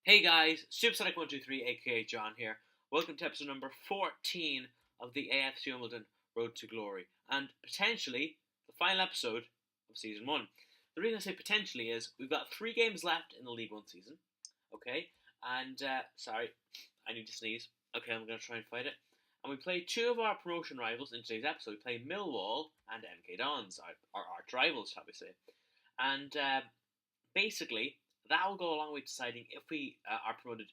Hey guys, Supersonic123 aka John here. Welcome to episode number 14 of the AFC Wimbledon Road to Glory, and potentially the final episode of Season 1. The reason I say potentially is we've got 3 games left in the League 1 season, okay? And, sorry, I need to sneeze. Okay, I'm going to try and fight it. And we play 2 of our promotion rivals in today's episode. We play Millwall and MK Dons, our arch rivals, shall we say. And, basically, that will go a long way deciding if we are promoted,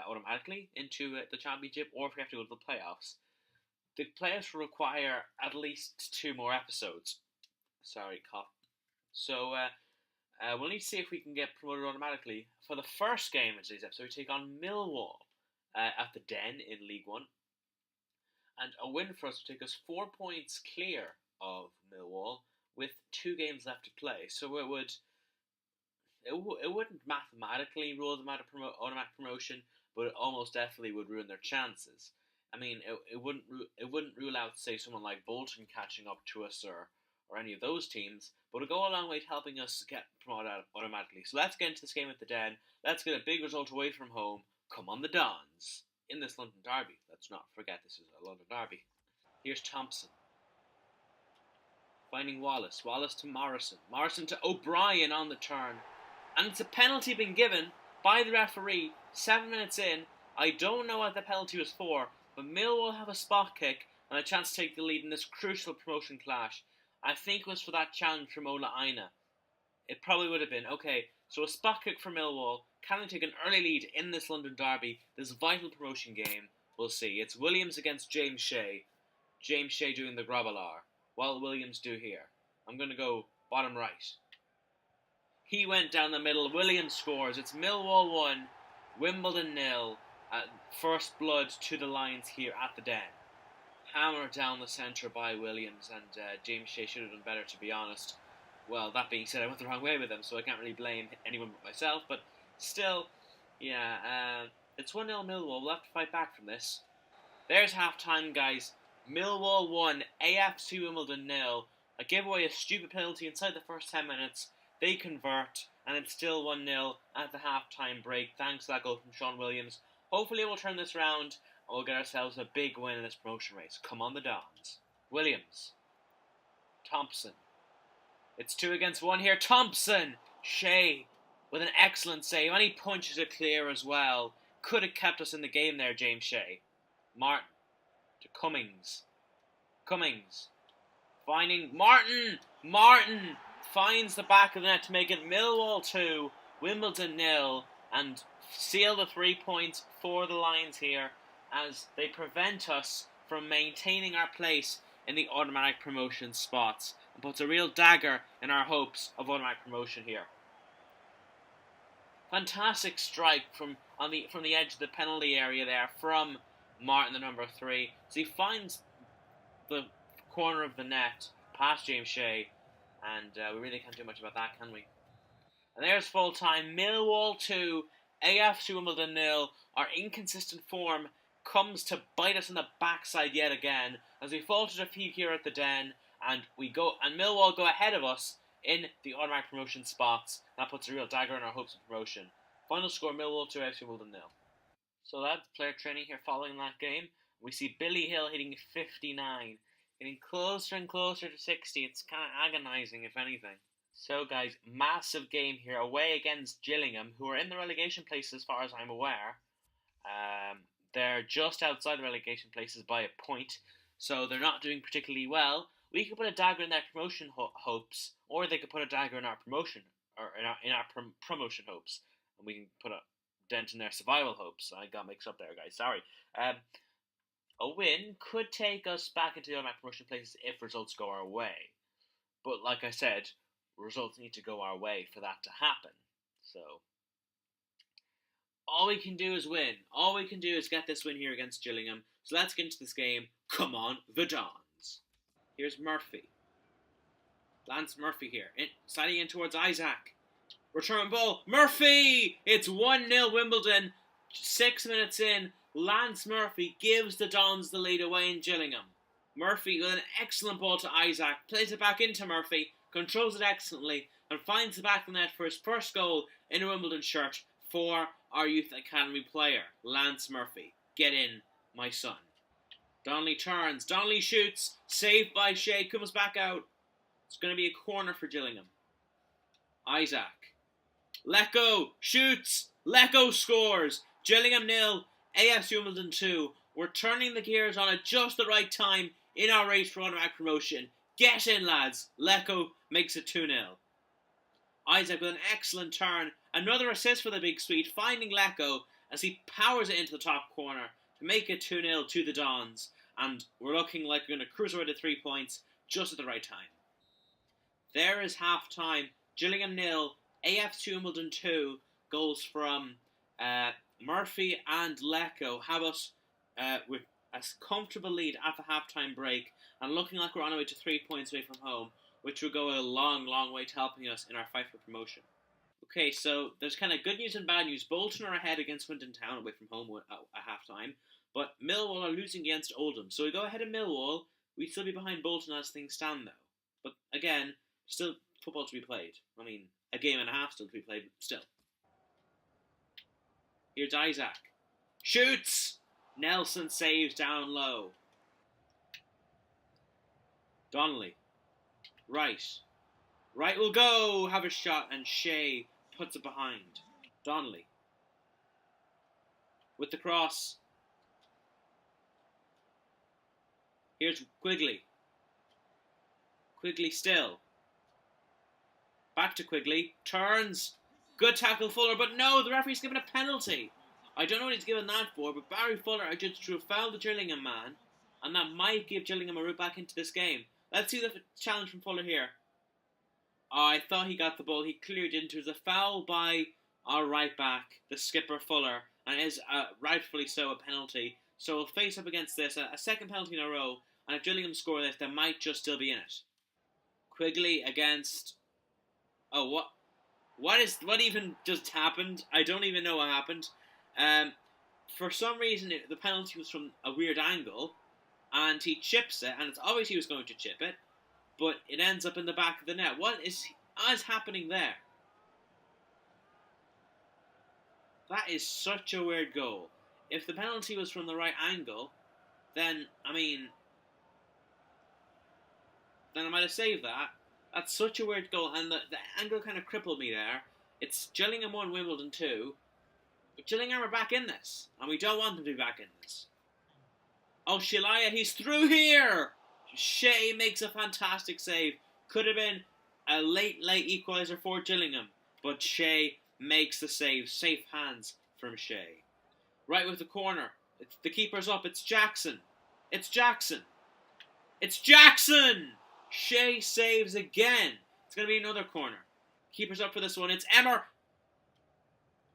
automatically into the championship, or if we have to go to the playoffs. The playoffs will require at least 2 more episodes. Sorry, cough. So we'll need to see if we can get promoted automatically. For the first game of today's episode, we take on Millwall at the Den in League One, and a win for us would take us 4 points clear of Millwall with 2 games left to play. So it wouldn't mathematically rule them out of automatic promotion, but it almost definitely would ruin their chances. I mean, it wouldn't rule out, say, someone like Bolton catching up to us or any of those teams, but it'll go a long way to helping us get promoted automatically. So let's get into this game at the Den. Let's get a big result away from home. Come on, the Dons in this London derby. Let's not forget this is a London derby. Here's Thompson finding Wallace. Wallace to Morrison. Morrison to O'Brien on the turn. And it's a penalty being given by the referee 7 minutes in. I don't know what the penalty was for, but Millwall have a spot kick and a chance to take the lead in this crucial promotion clash. I think it was for that challenge from Ola Aina. It probably would have been. Okay, so a spot kick for Millwall. Can they take an early lead in this London derby, this vital promotion game? We'll see. It's Williams against James Shea. James Shea doing the Grobbelaar, while Williams do here. I'm going to go bottom right. He went down the middle. Williams scores. It's Millwall 1, Wimbledon 0. First blood to the Lions here at the Den. Hammered down the centre by Williams, and James Shea should have done better, to be honest. Well, that being said, I went the wrong way with him, so I can't really blame anyone but myself. But still, yeah, it's 1-0 Millwall. We'll have to fight back from this. There's half-time, guys. Millwall 1, AFC Wimbledon 0. I gave away a stupid penalty inside the first 10 minutes. They convert, and it's still 1-0 at the half-time break, thanks to that goal from Sean Williams. Hopefully we'll turn this round, and we'll get ourselves a big win in this promotion race. Come on, the Dons. Williams. Thompson. It's 2 against 1 here. Thompson! Shea with an excellent save, and he punches it clear as well. Could have kept us in the game there, James Shea. Martin to Cummings. Cummings. Finding Martin! Martin! Finds the back of the net to make it Millwall 2, Wimbledon 0, and seal the 3 points for the Lions here as they prevent us from maintaining our place in the automatic promotion spots and puts a real dagger in our hopes of automatic promotion here. Fantastic strike from the edge of the penalty area there from Martin, the number 3. So he finds the corner of the net past James Shea. And we really can't do much about that, can we? And there's full time. Millwall 2, AFC Wimbledon 0. Our inconsistent form comes to bite us in the backside yet again as we fall to defeat here at the Den, and Millwall go ahead of us in the automatic promotion spots. That puts a real dagger in our hopes of promotion. Final score: Millwall 2, AFC Wimbledon 0. So that's player training here following that game. We see Billy Hill hitting 59. Getting closer and closer to 60. It's kind of agonizing, if anything. So, guys, massive game here away against Gillingham, who are in the relegation places as far as I'm aware. They're just outside the relegation places by a point, so they're not doing particularly well. We could put a dagger in their promotion hopes, or they could put a dagger in our promotion, or in our promotion hopes, and we can put a dent in their survival hopes. I got mixed up there, guys. Sorry. A win could take us back into the automatic promotion places if results go our way. But like I said, results need to go our way for that to happen. So, all we can do is win. All we can do is get this win here against Gillingham. So let's get into this game. Come on, the Dons. Here's Murphy. Lance Murphy here. Sliding in towards Isaac. Return ball. Murphy! It's 1-0 Wimbledon. 6 minutes in. Lance Murphy gives the Dons the lead away in Gillingham. Murphy with an excellent ball to Isaac, plays it back into Murphy, controls it excellently, and finds the back of the net for his first goal in a Wimbledon shirt. for our Youth Academy player, Lance Murphy. Get in, my son. Donnelly turns. Donnelly shoots. Saved by Shea. Comes back out. It's going to be a corner for Gillingham. Isaac. Lecco shoots. Lecco scores. Gillingham 0. AFC Wimbledon 2. We're turning the gears on at just the right time in our race for automatic promotion. Get in, lads. Lecco makes it 2-0. Isaac with an excellent turn. Another assist for the Big Sweet, finding Lecco as he powers it into the top corner to make it 2-0 to the Dons. And we're looking like we're going to cruise away to 3 points just at the right time. There is half time. Gillingham 0, AFC Wimbledon 2. Goals from Murphy and Lecco have us with a comfortable lead at the half-time break and looking like we're on our way to 3 points away from home, which will go a long, long way to helping us in our fight for promotion. Okay, so there's kind of good news and bad news. Bolton are ahead against Swindon Town away from home at half-time, but Millwall are losing against Oldham. So we go ahead of Millwall. We'd still be behind Bolton as things stand, though. But again, still football to be played. I mean, a game and a half still to be played, but still. Here's Isaac. Shoots! Nelson saves down low. Donnelly. Right. Right will go. Have a shot, and Shea puts it behind. Donnelly. With the cross. Here's Quigley. Quigley still. Back to Quigley. Turns. Good tackle, Fuller, but no, the referee's given a penalty. I don't know what he's given that for, but Barry Fuller adjudged to have fouled the Gillingham man, and that might give Gillingham a route back into this game. Let's see the challenge from Fuller here. Oh, I thought he got the ball. He clearly didn't. It was a foul by our right back, the skipper Fuller, and it is rightfully so a penalty. So we'll face up against this, a second penalty in a row, and if Gillingham score this, they might just still be in it. Quigley against... Oh, what even just happened? I don't even know what happened. For some reason, the penalty was from a weird angle, and he chips it, and it's obvious he was going to chip it, but it ends up in the back of the net. What is happening there? That is such a weird goal. If the penalty was from the right angle, then I might have saved that. That's such a weird goal, and the angle kind of crippled me there. It's Gillingham 1, Wimbledon 2. But Gillingham are back in this, and we don't want them to be back in this. Oh, Shilaya, he's through here! Shea makes a fantastic save. Could have been a late equaliser for Gillingham, but Shea makes the save. Safe hands from Shea. Right with the corner. The keeper's up. It's Jackson. It's Jackson. It's Jackson! Shea saves again. It's going to be another corner. Keeper's up for this one. It's Emmer.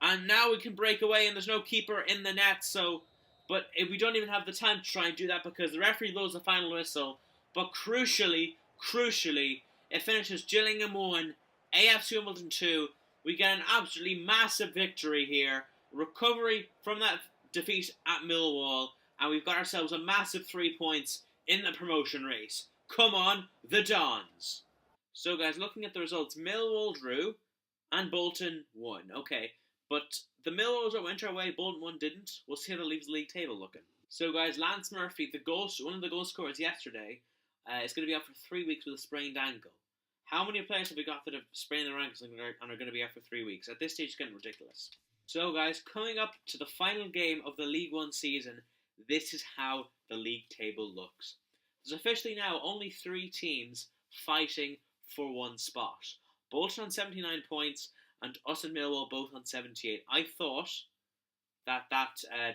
And now we can break away, and there's no keeper in the net, so... But we don't even have the time to try and do that because the referee blows the final whistle. But crucially, it finishes Gillingham 1, AFC Wimbledon 2. We get an absolutely massive victory here. Recovery from that defeat at Millwall. And we've got ourselves a massive 3 points in the promotion race. Come on, the Dons. So guys, looking at the results, Millwall drew and Bolton won. Okay, but the Millwall result went our way, Bolton one didn't. We'll see how that leaves the league table looking. So guys, Lance Murphy, one of the goal scorers yesterday, is going to be out for 3 weeks with a sprained ankle. How many players have we got that have sprained their ankles and are going to be out for 3 weeks? At this stage, it's getting ridiculous. So guys, coming up to the final game of the League One season, this is how the league table looks. There's officially now only 3 teams fighting for one spot. Bolton on 79 points and us and Millwall both on 78. I thought that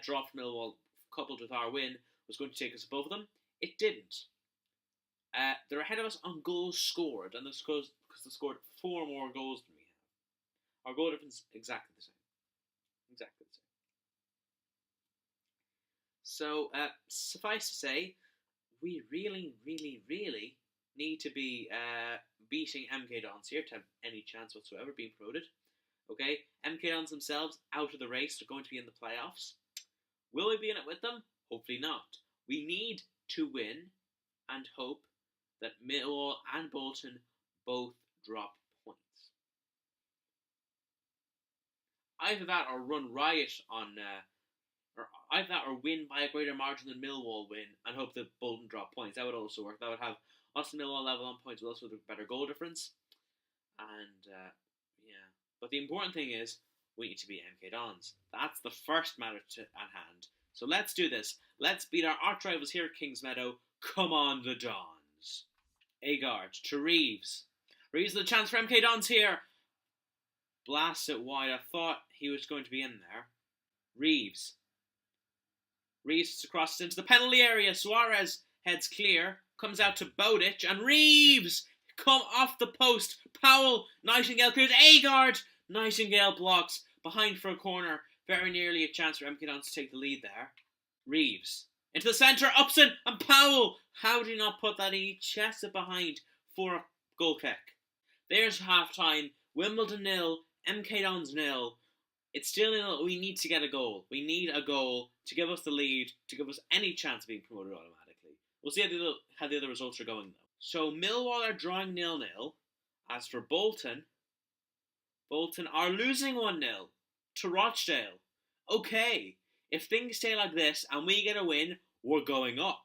draw from Millwall coupled with our win was going to take us above them. It didn't. They're ahead of us on goals scored, and that's because they scored 4 more goals than we have. Our goal difference is exactly the same. Exactly the same. So, suffice to say, we really need to be beating MK Dons here to have any chance whatsoever being promoted. Okay, MK Dons themselves out of the race. They're going to be in the playoffs. Will we be in it with them? Hopefully not. We need to win and hope that Millwall and Bolton both drop points. Either that or run riot on, or either that or win by a greater margin than Millwall win and hope that Bolton drop points. That would also work. That would have us and Millwall level on points, but also with a better goal difference. And yeah, but the important thing is we need to beat MK Dons. That's the first matter at hand. So let's do this. Let's beat our arch rivals here at Kingsmeadow. Come on, the Dons. Agard to Reeves. Reeves with a chance for MK Dons here. Blasts it wide. I thought he was going to be in there. Reeves crosses into the penalty area. Suarez heads clear. Comes out to Bodic. And Reeves come off the post. Powell. Nightingale clears. Agard. Nightingale blocks. Behind for a corner. Very nearly a chance for MK Dons to take the lead there. Reeves. Into the centre. Upson and Powell. How did he not put that in? He chests it behind for a goal kick. There's half time. Wimbledon 0. MK Dons 0. It's still 0. We need to get a goal. We need a goal to give us the lead, to give us any chance of being promoted automatically. We'll see how the other results are going, though. So Millwall are drawing 0-0. As for Bolton are losing 1-0 to Rochdale. Okay, if things stay like this and we get a win, we're going up.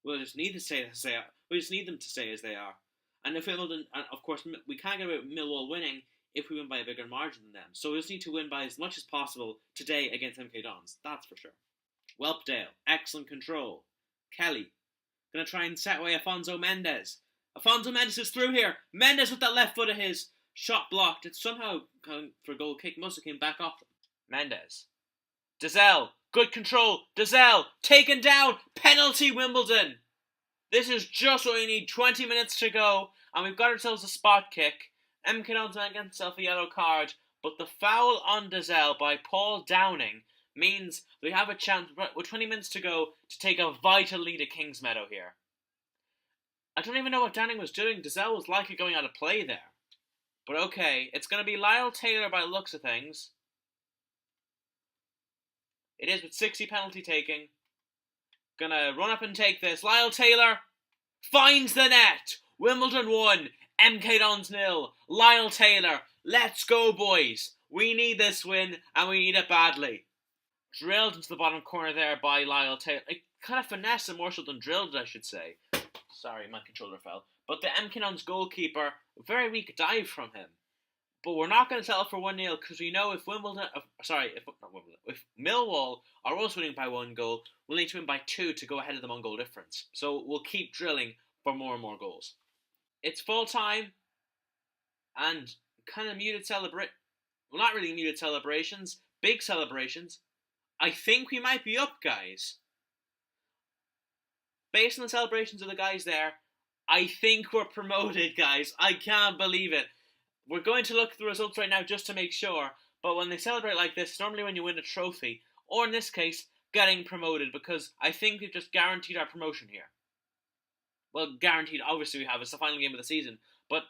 We'll just need to stay as they are. We just need them to stay as they are. And if Wimbledon, and of course, we can't get away with Millwall winning if we win by a bigger margin than them. So we just need to win by as much as possible today against MK Dons. That's for sure. Whelpdale, excellent control. Kelly, going to try and set away Afonso Mendes. Afonso Mendes is through here. Mendes with that left foot of his. Shot blocked. It's somehow going for a goal kick. Must have came back off them. Mendes. Dazelle, good control. Dazelle, taken down. Penalty Wimbledon. This is just what we need. 20 minutes to go. And we've got ourselves a spot kick. MK Dons might get himself a yellow card. But the foul on Dazelle by Paul Downing means we have a chance, with 20 minutes to go, to take a vital lead at Kingsmeadow here. I don't even know what Downing was doing. Dazelle was likely going out of play there. But okay, it's going to be Lyle Taylor by the looks of things. It is with 60 penalty taking. Gonna run up and take this. Lyle Taylor finds the net. Wimbledon 1, MK Dons 0. Lyle Taylor, let's go boys. We need this win and we need it badly. Drilled into the bottom corner there by Lyle Taylor. It kind of finessed it more so than drilled, I should say. Sorry, my controller fell. But the MK Dons goalkeeper, very weak dive from him. But we're not going to settle for 1-0 because we know if Millwall are also winning by 1 goal, we'll need to win by 2 to go ahead of them on goal difference. So we'll keep drilling for more and more goals. It's full time and kind of muted well, not really muted celebrations, big celebrations. I think we might be up, guys. Based on the celebrations of the guys there, I think we're promoted, guys. I can't believe it. We're going to look at the results right now just to make sure. But when they celebrate like this, normally when you win a trophy, or in this case, getting promoted, because I think we've just guaranteed our promotion here. Well, guaranteed, obviously we have. It's the final game of the season. But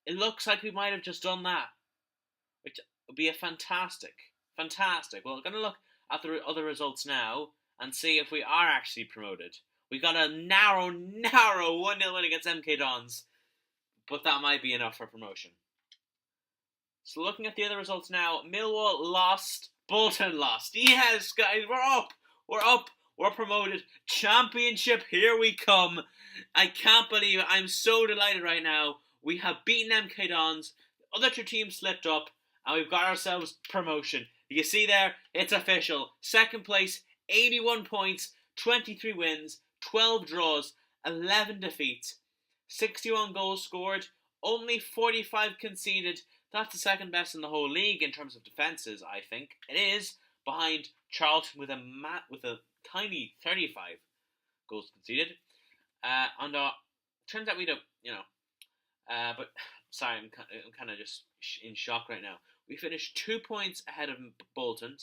it looks like we might have just done that. Which would be a fantastic. Well, we're going to look at the other results now and see if we are actually promoted. We got a narrow 1-0 win against MK Dons. But that might be enough for promotion. So looking at the other results now, Millwall lost, Bolton lost. Yes, guys, we're up. We're promoted. Championship, here we come. I can't believe it. I'm so delighted right now. We have beaten MK Dons. The other 2 teams slipped up, and we've got ourselves promotion. You see there, it's official. Second place, 81 points, 23 wins, 12 draws, 11 defeats. 61 goals scored, only 45 conceded. That's the second best in the whole league in terms of defences, I think. It is behind Charlton with a tiny 35 goals conceded. And turns out we don't, but sorry, I'm kind of just in shock right now. We finished 2 points ahead of Bolton,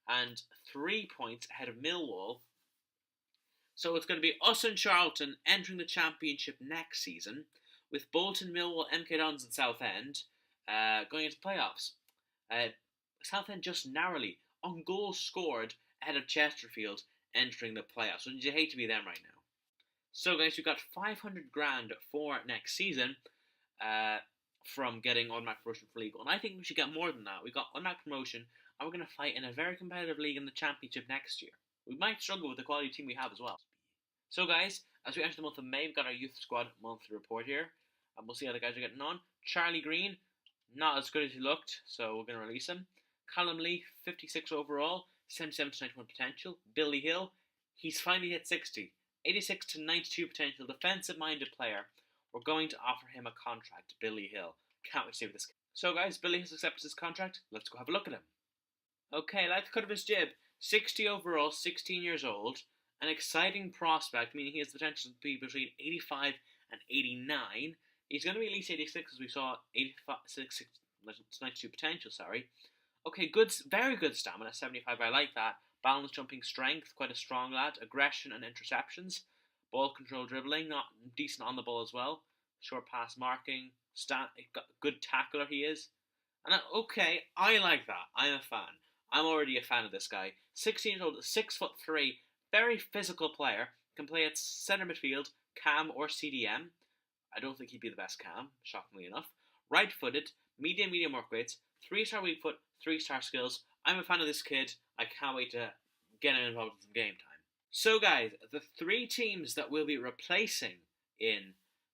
and 3 points ahead of Millwall. So it's going to be us and Charlton entering the championship next season, with Bolton, Millwall, MK Dons and Southend going into playoffs. Southend just narrowly, on goals scored, ahead of Chesterfield entering the playoffs. So you hate to be them right now. So guys, we've got 500 grand for next season. from getting automatic promotion for League One. I think we should get more than that. We got automatic promotion, and we're going to fight in a very competitive league in the Championship next year. We might struggle with the quality team we have as well. So, guys, as we enter the month of May, we've got our youth squad monthly report here, and we'll see how the guys are getting on. Charlie Green, not as good as he looked, so we're going to release him. Callum Lee, 56 overall, 77 to 91 potential. Billy Hill, he's finally hit 60, 86 to 92 potential, defensive-minded player. We're going to offer him a contract, Billy Hill. Can't wait to see this. So, guys, Billy has accepted his contract. Let's go have a look at him. Okay, I like the cut of his jib. 60 overall, 16 years old. An exciting prospect, meaning he has the potential to be between 85 and 89. He's going to be at least 86, as we saw 92 potential, sorry. Okay, good, very good stamina, 75, I like that. Balance, jumping, strength, quite a strong lad. Aggression and interceptions. Ball control, dribbling, not decent on the ball as well. Short pass marking, good tackler he is. And okay, I like that. I'm a fan. I'm already a fan of this guy. 16 years old, 6'3", very physical player. Can play at centre midfield, cam or CDM. I don't think he'd be the best cam, shockingly enough. Right-footed, medium work rates, 3-star weak foot, 3-star skills. I'm a fan of this kid. I can't wait to get him involved in some game time. So, guys, the 3 teams that we'll be replacing in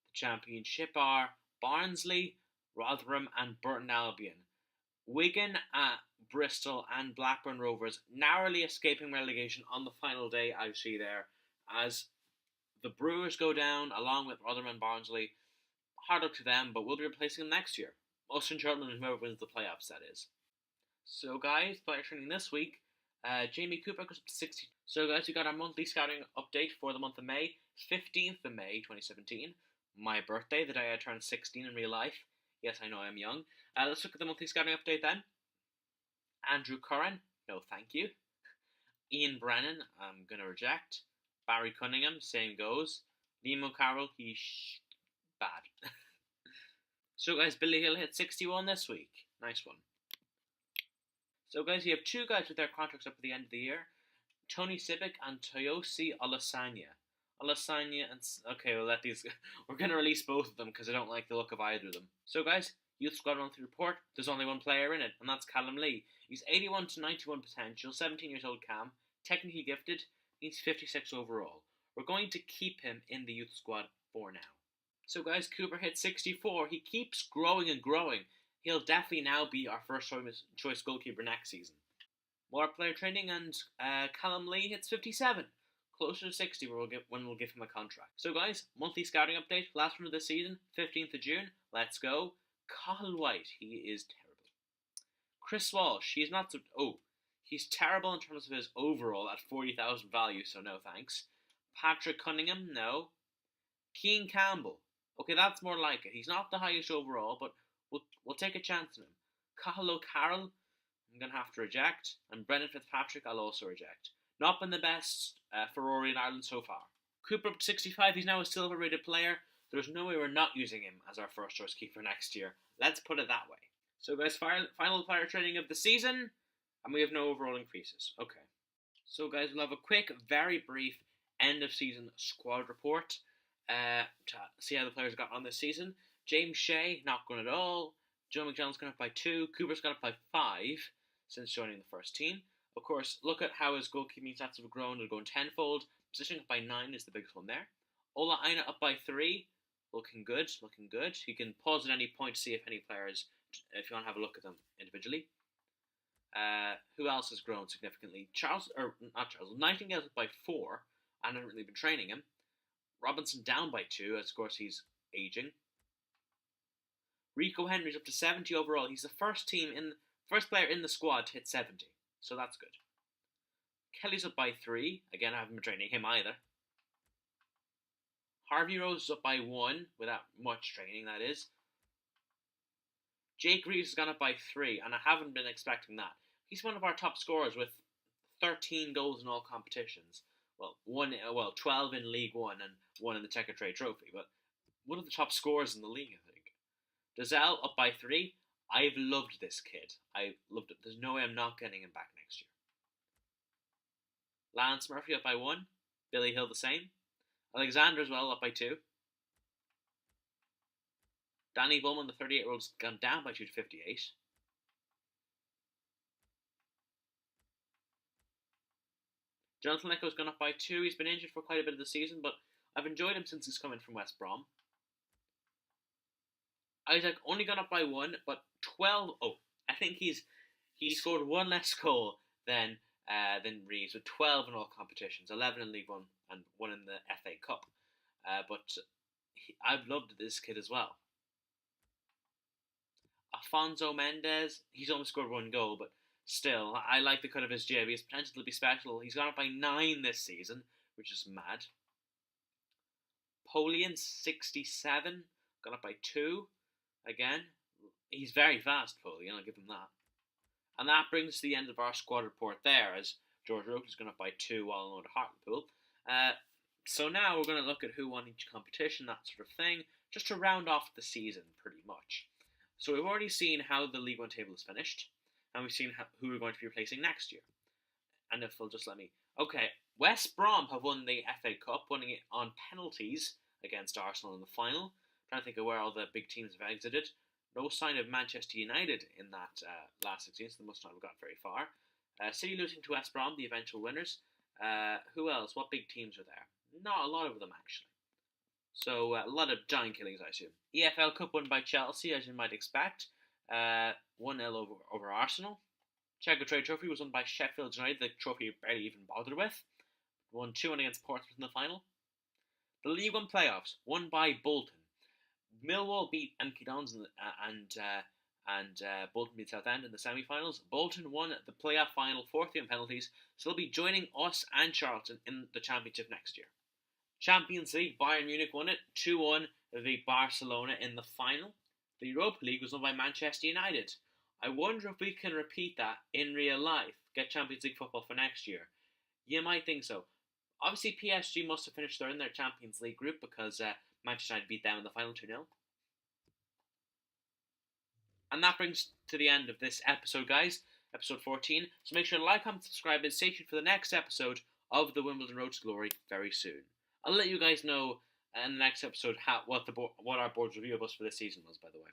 the Championship are Barnsley, Rotherham and Burton Albion. Wigan, Bristol and Blackburn Rovers narrowly escaping relegation on the final day, I see there, as the Brewers go down along with Rotherham and Barnsley. Hard luck to them, but we'll be replacing them next year. Us and Charlton and whoever wins the playoffs, that is. So, guys, player training this week. Jamie Cooper goes up to 60. So, guys, we got our monthly scouting update for the month of May, 15th of May 2017. My birthday, the day I turned 16 in real life. Yes, I know I'm young. Let's look at the monthly scouting update then. Andrew Curran, no thank you. Ian Brennan, I'm going to reject. Barry Cunningham, same goes. Liam O'Carroll, he's bad. So, guys, Billy Hill hit 61 this week. Nice one. So, guys, you have 2 guys with their contracts up at the end of the year. Tony Sibic and Toyosi Olasanya. Okay, we'll let these. We're going to release both of them because I don't like the look of either of them. So, guys, Youth Squad monthly report. There's only one player in it, and that's Callum Lee. He's 81 to 91 potential, 17 years old cam, technically gifted. He's 56 overall. We're going to keep him in the Youth Squad for now. So, guys, Cooper hit 64. He keeps growing and growing. He'll definitely now be our first choice goalkeeper next season. More player training, and Callum Lee hits 57. Closer to 60 when we'll give him a contract. So, guys, monthly scouting update. Last one of the season, 15th of June. Let's go. Cathal White, he is terrible. Chris Walsh, he's not so... Oh, he's terrible in terms of his overall at 40,000 value, so no thanks. Patrick Cunningham, no. Keane Campbell, okay, that's more like it. He's not the highest overall, but we'll take a chance on him. Cathal O'Carroll, I'm going to have to reject. And Brendan Fitzpatrick, I'll also reject. Not been the best Ferrari in Ireland so far. Cooper up to 65, he's now a silver rated player. There's no way we're not using him as our first choice keeper next year. Let's put it that way. So, guys, final player training of the season, and we have no overall increases. Okay. So, guys, we'll have a quick, very brief end of season squad report to see how the players got on this season. James Shea, not good at all. Joe McDonald's gone up by 2. Cooper's gone up by 5 since joining the first team. Of course, look at how his goalkeeping stats have grown. They're going tenfold. Positioning up by 9 is the biggest one there. Ola Aina up by 3. Looking good. You can pause at any point to see if any players, if you want to have a look at them individually. Who else has grown significantly? Nightingale's up by 4. I haven't really been training him. Robinson down by 2, as of course he's aging. Rico Henry's up to 70 overall. He's the first player in the squad to hit 70, so that's good. Kelly's up by 3. Again, I haven't been training him either. Harvey Rose is up by 1, without much training, that is. Jake Reeves has gone up by 3, and I haven't been expecting that. He's one of our top scorers with 13 goals in all competitions. 12 in League 1 and 1 in the Checker Trade Trophy, but one of the top scorers in the league, I think. Dazelle up by 3. I've loved this kid. I loved it. There's no way I'm not getting him back next year. Lance Murphy up by 1. Billy Hill the same. Alexander as well up by 2. Danny Bowman, the 38-year-old, has gone down by 2 to 58. Jonathan Leco's gone up by 2. He's been injured for quite a bit of the season, but I've enjoyed him since he's come in from West Brom. Isaac only gone up by 1, but 12. Oh, I think he scored 1 less goal than Reeves, with 12 in all competitions, 11 in League One and 1 in the FA Cup. But I've loved this kid as well. Afonso Mendes, he's only scored 1 goal, but still, I like the cut of his jib. He has potential to be special. He's gone up by 9 this season, which is mad. Polian, 67, gone up by 2. Again, he's very fast, Polian, I'll give him that. And that brings us to the end of our squad report there, as George Roke has gone up by 2 while on Hartlepool. So now we're going to look at who won each competition, that sort of thing, just to round off the season, pretty much. So we've already seen how the League One table is finished, and we've seen who we're going to be replacing next year. And if they'll just let me... Okay, West Brom have won the FA Cup, winning it on penalties against Arsenal in the final. I'm trying to think of where all the big teams have exited. No sign of Manchester United in that last 16, so they must not have got very far. City losing to West Brom, the eventual winners. Who else? What big teams are there? Not a lot of them, actually. So, a lot of giant killings, I assume. EFL Cup won by Chelsea, as you might expect. 1-0 over Arsenal. Checker Trade Trophy was won by Sheffield United, the trophy you barely even bothered with. Won 2-1 against Portsmouth in the final. The League One playoffs, won by Bolton. Millwall beat MK Dons and Bolton beat Southend in the semi-finals. Bolton won the playoff final 4-3 on penalties, so they'll be joining us and Charlton in the championship next year. Champions League, Bayern Munich won it 2-1. They beat Barcelona in the final. The Europa League was won by Manchester United. I wonder if we can repeat that in real life, get Champions League football for next year. You might think so. Obviously, PSG must have finished third in their Champions League group because Manchester United beat them in the final 2-0. And that brings to the end of this episode, guys. Episode 14. So make sure to like, comment, subscribe, and stay tuned for the next episode of the Wimbledon Road to Glory very soon. I'll let you guys know in the next episode what our board's review of us for this season was, by the way.